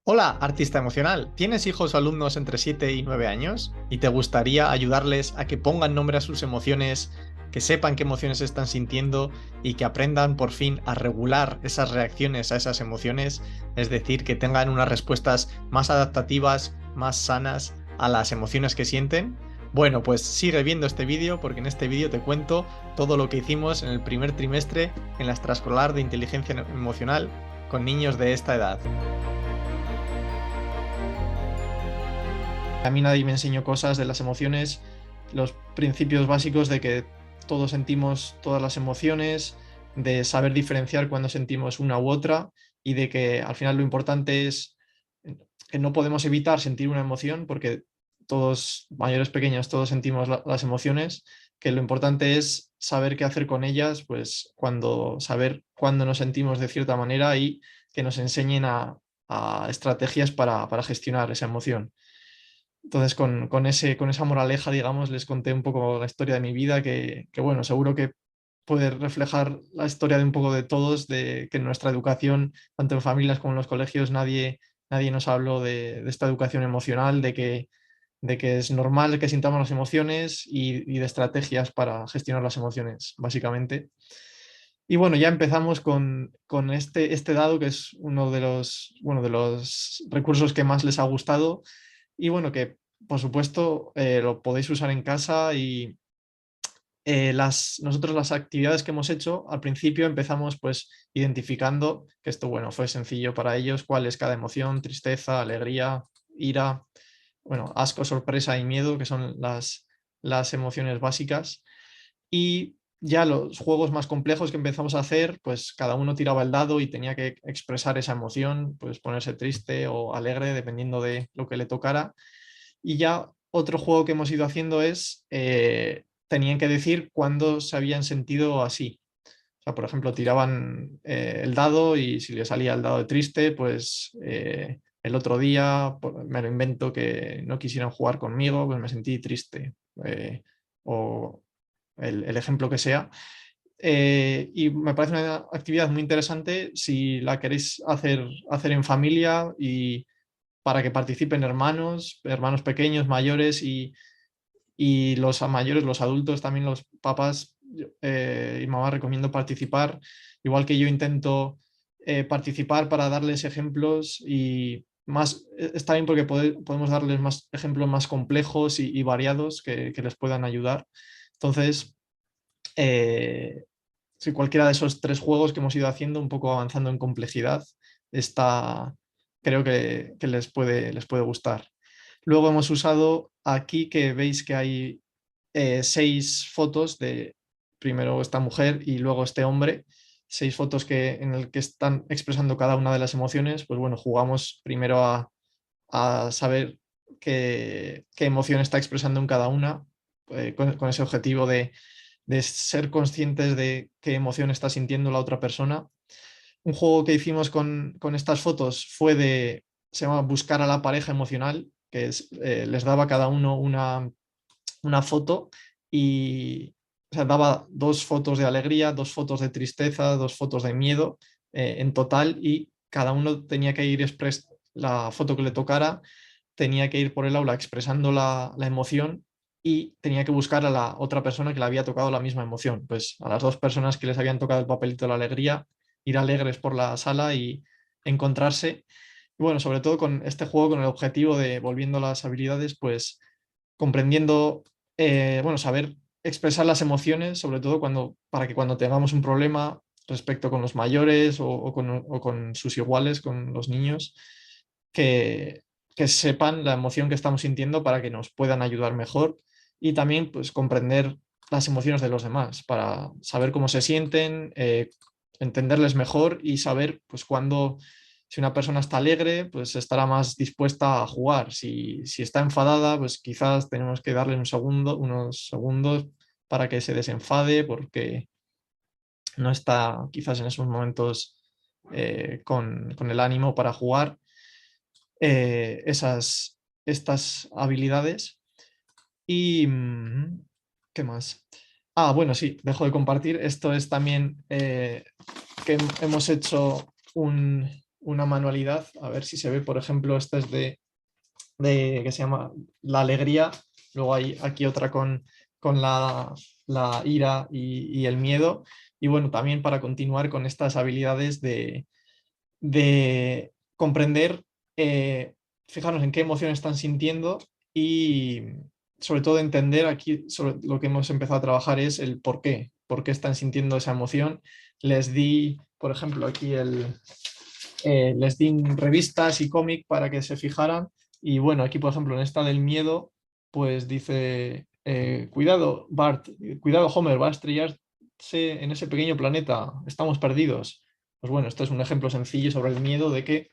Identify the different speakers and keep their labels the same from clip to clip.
Speaker 1: Hola, artista emocional. ¿Tienes hijos o alumnos entre 7 y 9 años? ¿Y te gustaría ayudarles a que pongan nombre a sus emociones, que sepan qué emociones están sintiendo y que aprendan por fin a regular esas reacciones a esas emociones? Es decir, que tengan unas respuestas más adaptativas, más sanas a las emociones que sienten. Bueno, pues sigue viendo este vídeo porque en este vídeo te cuento todo lo que hicimos en el primer trimestre en la extraescolar de inteligencia emocional con niños de esta edad. A mí nadie me enseñó cosas de las emociones, los principios básicos de que todos sentimos todas las emociones, de saber diferenciar cuando sentimos una u otra y de que al final lo importante es que no podemos evitar sentir una emoción porque todos, mayores, pequeños, todos sentimos las emociones, que lo importante es saber qué hacer con ellas, pues saber cuándo nos sentimos de cierta manera y que nos enseñen a estrategias para gestionar esa emoción. Entonces, con esa moraleja, digamos, les conté un poco la historia de mi vida, bueno, seguro que puede reflejar la historia de un poco de todos, de que en nuestra educación, tanto en familias como en los colegios, nadie nos habló de esta educación emocional, de que es normal que sintamos las emociones y de estrategias para gestionar las emociones, básicamente. Y bueno, ya empezamos con este dado, que es uno de los recursos que más les ha gustado y bueno, que por supuesto lo podéis usar en casa y nosotros las actividades que hemos hecho, al principio empezamos pues identificando, que esto bueno, fue sencillo para ellos, cuál es cada emoción: tristeza, alegría, ira, bueno, asco, sorpresa y miedo, que son las emociones básicas. Y ya los juegos más complejos que empezamos a hacer, pues cada uno tiraba el dado y tenía que expresar esa emoción, pues ponerse triste o alegre, dependiendo de lo que le tocara. Y ya otro juego que hemos ido haciendo es, tenían que decir cuándo se habían sentido así. O sea, por ejemplo, tiraban el dado y si le salía el dado de triste, pues el otro día, me lo invento, que no quisieran jugar conmigo, pues me sentí triste. O el ejemplo que sea. Y me parece una actividad muy interesante si la queréis hacer en familia y para que participen hermanos pequeños, mayores y los mayores, los adultos, también los papás y mamá recomiendo participar, igual que yo intento participar para darles ejemplos y más, está bien porque podemos darles más ejemplos más complejos y variados que les puedan ayudar. Entonces, eh, si cualquiera de esos tres juegos que hemos ido haciendo, un poco avanzando en complejidad, está, creo que les puede gustar. Luego hemos usado aquí, que veis que hay 6 fotos de primero esta mujer y luego este hombre, 6 fotos en el que están expresando cada una de las emociones. Pues bueno, jugamos primero a saber qué emoción está expresando en cada una, con ese objetivo de ser conscientes de qué emoción está sintiendo la otra persona. Un juego que hicimos con estas fotos se llama Buscar a la pareja emocional, que les daba a cada uno una foto y, o sea, daba 2 fotos de alegría, 2 fotos de tristeza, 2 fotos de miedo en total, y cada uno tenía que ir la foto que le tocara, tenía que ir por el aula expresando la emoción y tenía que buscar a la otra persona que le había tocado la misma emoción. Pues a las 2 personas que les habían tocado el papelito de la alegría, ir alegres por la sala y encontrarse. Y bueno, sobre todo con este juego, con el objetivo de, volviendo a las habilidades, pues comprendiendo, bueno, saber expresar las emociones, sobre todo para que cuando tengamos un problema respecto con los mayores o con sus iguales, con los niños, que, que sepan la emoción que estamos sintiendo para que nos puedan ayudar mejor y también pues comprender las emociones de los demás, para saber cómo se sienten, entenderles mejor y saber pues cuándo, si una persona está alegre, pues estará más dispuesta a jugar. Si está enfadada, pues quizás tenemos que darle unos segundos para que se desenfade porque no está quizás en esos momentos con el ánimo para jugar estas habilidades. Y ¿qué más? Ah, bueno, sí, dejo de compartir. Esto es también que hemos hecho una manualidad, a ver si se ve, por ejemplo, esta es que se llama la alegría, luego hay aquí otra con la ira y el miedo, y bueno, también para continuar con estas habilidades de comprender, fijarnos en qué emociones están sintiendo y sobre todo entender aquí sobre lo que hemos empezado a trabajar es el por qué están sintiendo esa emoción. Les di, por ejemplo, aquí les di revistas y cómic para que se fijaran y bueno, aquí por ejemplo en esta del miedo, pues dice, cuidado Bart, cuidado Homer, va a estrellarse en ese pequeño planeta, estamos perdidos. Pues bueno, esto es un ejemplo sencillo sobre el miedo de que,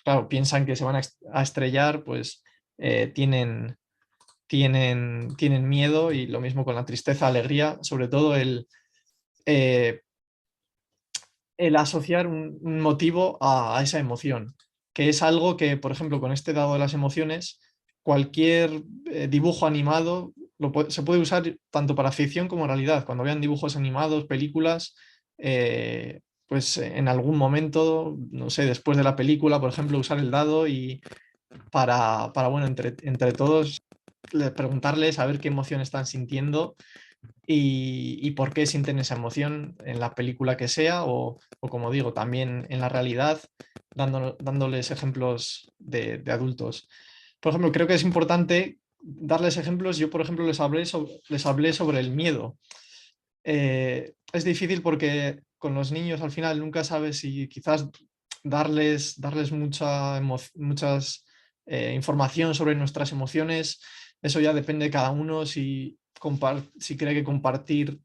Speaker 1: claro, piensan que se van a estrellar, pues tienen miedo y lo mismo con la tristeza, alegría, sobre todo eh, el asociar un motivo a esa emoción, que es algo que, por ejemplo, con este dado de las emociones, cualquier dibujo animado se puede usar tanto para ficción como realidad. Cuando vean dibujos animados, películas, pues en algún momento, no sé, después de la película, por ejemplo, usar el dado y bueno, entre todos preguntarles a ver qué emoción están sintiendo y por qué sienten esa emoción en la película que sea o como digo, también en la realidad, dándoles ejemplos de adultos. Por ejemplo, creo que es importante darles ejemplos. Yo, por ejemplo, les hablé sobre el miedo. Es difícil porque con los niños al final nunca sabes si quizás darles muchas información sobre nuestras emociones, eso ya depende de cada uno, si cree que compartir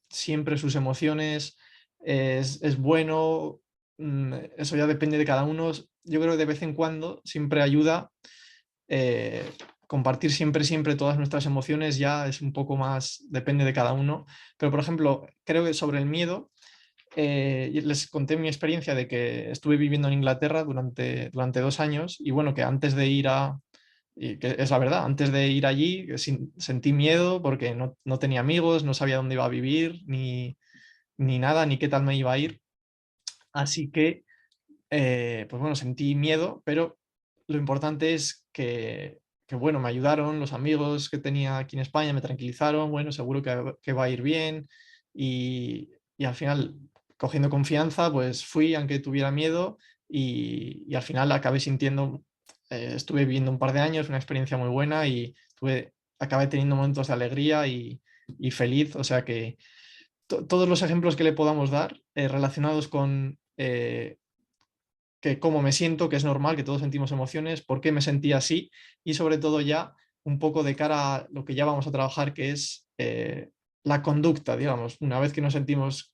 Speaker 1: siempre sus emociones es bueno, eso ya depende de cada uno. Yo creo que de vez en cuando siempre ayuda. eh, Compartir siempre todas nuestras emociones ya es un poco más, depende de cada uno. Pero, por ejemplo, creo que sobre el miedo, les conté mi experiencia de que estuve viviendo en Inglaterra durante 2 años y bueno, que antes de ir y que es la verdad, antes de ir allí sentí miedo porque no tenía amigos, no sabía dónde iba a vivir, ni nada, ni qué tal me iba a ir. Así que, pues bueno, sentí miedo, pero lo importante es que, bueno, me ayudaron los amigos que tenía aquí en España, me tranquilizaron, bueno, seguro que va a ir bien y al final, cogiendo confianza, pues fui aunque tuviera miedo y al final acabé sintiendo, estuve viviendo un par de años, una experiencia muy buena y acabé teniendo momentos de alegría y feliz, o sea que todos los ejemplos que le podamos dar relacionados con que cómo me siento, que es normal, que todos sentimos emociones, por qué me sentí así y sobre todo ya un poco de cara a lo que ya vamos a trabajar, que es la conducta, digamos, una vez que sentimos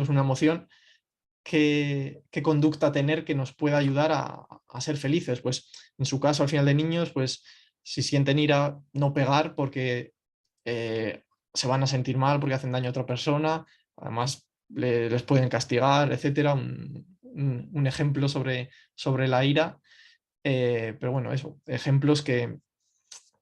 Speaker 1: una emoción, qué conducta tener que nos pueda ayudar a ser felices. Pues en su caso, al final de niños, pues si sienten ira, no pegar porque se van a sentir mal porque hacen daño a otra persona, además les pueden castigar, etcétera. Un ejemplo sobre la ira, pero bueno, eso, ejemplos que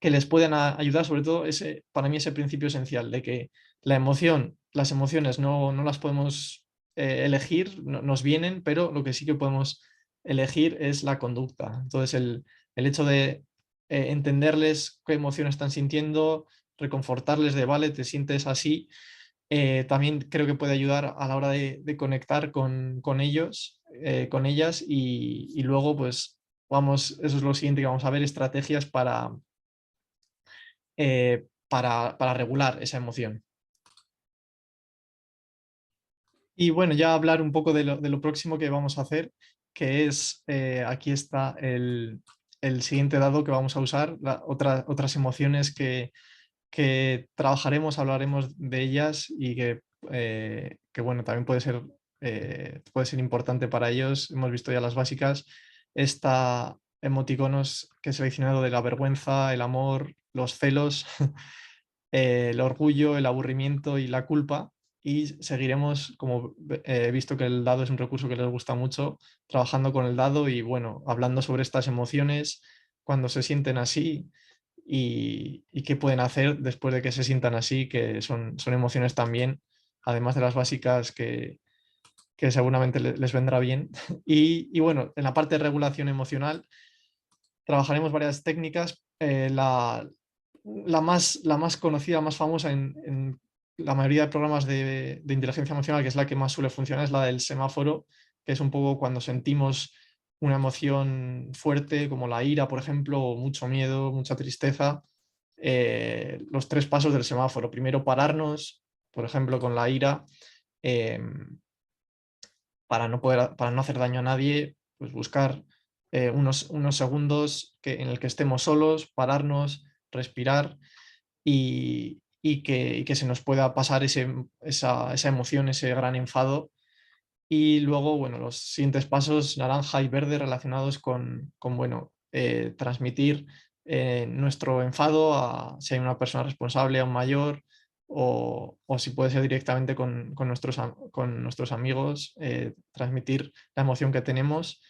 Speaker 1: les puedan ayudar, sobre todo para mí ese principio esencial de que las emociones no las podemos elegir, nos vienen, pero lo que sí que podemos elegir es la conducta. Entonces, el hecho de entenderles qué emoción están sintiendo, reconfortarles de, vale, te sientes así, también creo que puede ayudar a la hora de conectar con ellos, con ellas y luego, pues, eso es lo siguiente que vamos a ver, estrategias para regular esa emoción. Y bueno, ya hablar un poco de lo próximo que vamos a hacer, que es, aquí está el siguiente dado que vamos a usar, otras emociones que trabajaremos, hablaremos de ellas y que bueno, también puede ser importante para ellos. Hemos visto ya las básicas. Esta emoticonos que he seleccionado de la vergüenza, el amor, los celos, el orgullo, el aburrimiento y la culpa. Y seguiremos, como he visto que el dado es un recurso que les gusta mucho, trabajando con el dado y bueno, hablando sobre estas emociones, cuando se sienten así y qué pueden hacer después de que se sientan así, que son emociones también, además de las básicas que seguramente les vendrá bien. Y bueno, en la parte de regulación emocional trabajaremos varias técnicas. La más conocida, más famosa en la mayoría de programas de inteligencia emocional, que es la que más suele funcionar, es la del semáforo, que es un poco cuando sentimos una emoción fuerte, como la ira, por ejemplo, o mucho miedo, mucha tristeza. Los 3 pasos del semáforo. Primero, pararnos, por ejemplo, con la ira, eh, para no hacer daño a nadie, pues buscar unos segundos en el que estemos solos, pararnos, respirar y que se nos pueda pasar esa emoción, ese gran enfado. Y luego, bueno, los siguientes pasos, naranja y verde, relacionados con bueno, transmitir nuestro enfado si hay una persona responsable, a un mayor, o si puede ser directamente con nuestros amigos, transmitir la emoción que tenemos.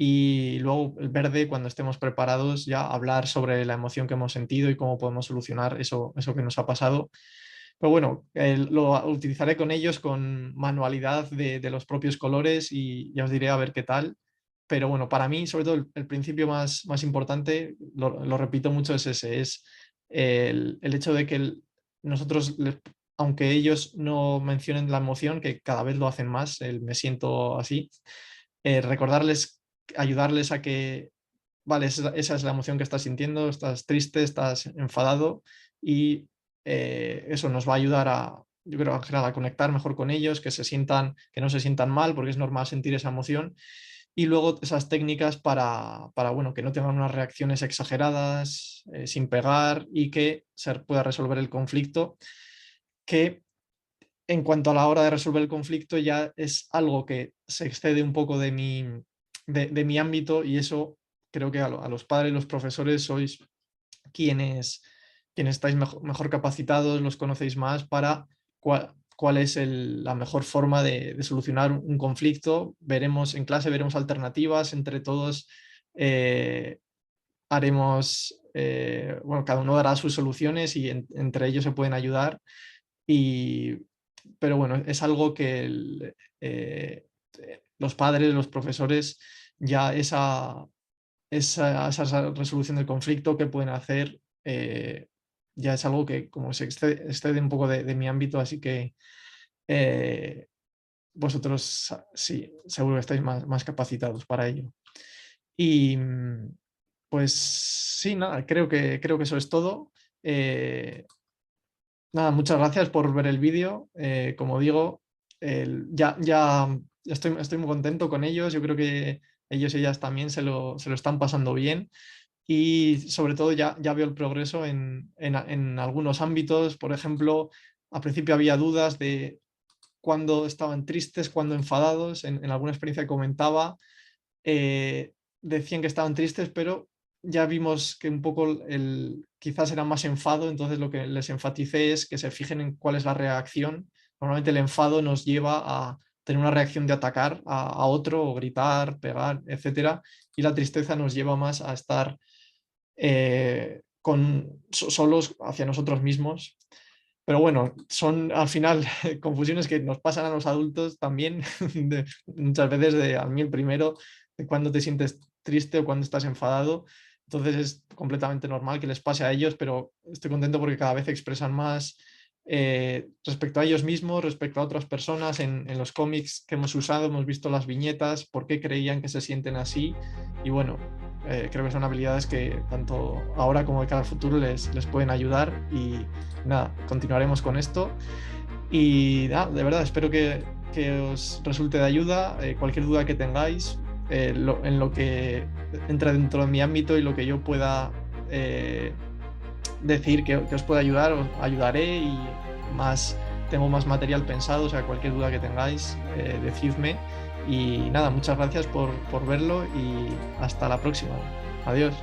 Speaker 1: Y luego el verde, cuando estemos preparados, ya hablar sobre la emoción que hemos sentido y cómo podemos solucionar eso que nos ha pasado. Pero bueno, lo utilizaré con ellos con manualidad de los propios colores y ya os diré a ver qué tal. Pero bueno, para mí, sobre todo, el principio más importante, lo repito mucho, es ese, es el hecho de que nosotros, aunque ellos no mencionen la emoción, que cada vez lo hacen más, el me siento así, recordarles, ayudarles a que, vale, esa es la emoción que estás sintiendo, estás triste, estás enfadado y eso nos va a ayudar yo creo, en general, a conectar mejor con ellos, que no se sientan mal, porque es normal sentir esa emoción. Y luego esas técnicas bueno, que no tengan unas reacciones exageradas, sin pegar y que se pueda resolver el conflicto, que en cuanto a la hora de resolver el conflicto ya es algo que se excede un poco de mi ámbito, y eso creo que a los padres y los profesores sois quienes, quienes estáis mejor capacitados, los conocéis más para cuál es la mejor forma de solucionar un conflicto. Veremos en clase, veremos alternativas, entre todos haremos, bueno, cada uno dará sus soluciones y entre ellos se pueden ayudar. Pero bueno, es algo que los padres, los profesores, ya esa resolución del conflicto que pueden hacer, ya es algo que como se excede un poco de mi ámbito, así que eh, vosotros sí, seguro que estáis más capacitados para ello. Y pues sí, nada, creo que eso es todo. Eh, Nada, muchas gracias por ver el vídeo. Como digo, ya estoy muy contento con ellos. Yo creo que ellos y ellas también se lo están pasando bien. Y sobre todo ya veo el progreso en algunos ámbitos. Por ejemplo, al principio había dudas de cuándo estaban tristes, cuándo enfadados. En alguna experiencia que comentaba, decían que estaban tristes, pero ya vimos que un poco quizás era más enfado, entonces lo que les enfaticé es que se fijen en cuál es la reacción. Normalmente el enfado nos lleva a tener una reacción de atacar a otro, o gritar, pegar, etcétera, y la tristeza nos lleva más a estar solos hacia nosotros mismos. Pero bueno, son al final confusiones que nos pasan a los adultos también, muchas veces, a mí el primero, de cuando te sientes triste o cuando estás enfadado. Entonces es completamente normal que les pase a ellos, pero estoy contento porque cada vez expresan más respecto a ellos mismos, respecto a otras personas. En los cómics que hemos usado hemos visto las viñetas, por qué creían que se sienten así, y bueno, creo que son habilidades que tanto ahora como de cara al futuro les pueden ayudar. Y nada, continuaremos con esto y nada, de verdad espero que os resulte de ayuda. Cualquier duda que tengáis, en lo que entra dentro de mi ámbito y lo que yo pueda decir que os pueda ayudar, os ayudaré. Y tengo más material pensado, o sea, cualquier duda que tengáis, decidme. Y nada, muchas gracias por verlo y hasta la próxima. Adiós.